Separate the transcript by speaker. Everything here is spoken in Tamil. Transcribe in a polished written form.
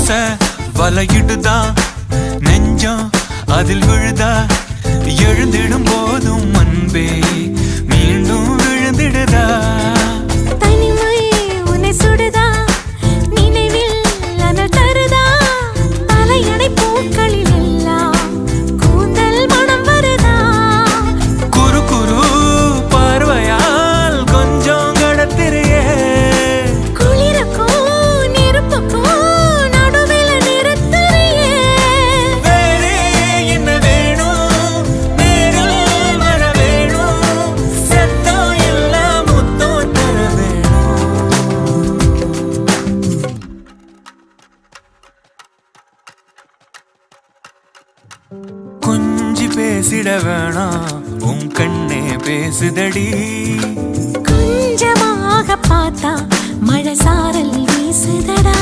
Speaker 1: ஆசை வலையிடுதா நெஞ்சம் அதில் விழுதா எழுந்திடும் போதும் அன்பே மீண்டும் விழுந்திடுதா
Speaker 2: தனிமை உன்னை சுடுதா நினைவில் அனல் தருதா தலையணை பூக்களில் எல்லாம் கூந்தல் மனம் வருதா
Speaker 1: குறு குறு பார்வையால் கொஞ்சம் கடத்திரியே
Speaker 2: குளிருக்கும் நெருப்புக்கும் நடுவில் நிறுத்தறியே
Speaker 1: வேறே என்ன வேணும் நேரில் வர வேணும் சத்தம் எல்லாம் முத்தம் தர வேணும் கொஞ்சி பேசிட வேணாம் உன் கண்ணே பேசுதடி
Speaker 2: கொஞ்சமாக பார்த்தா மழை சாரல் வீசுதடா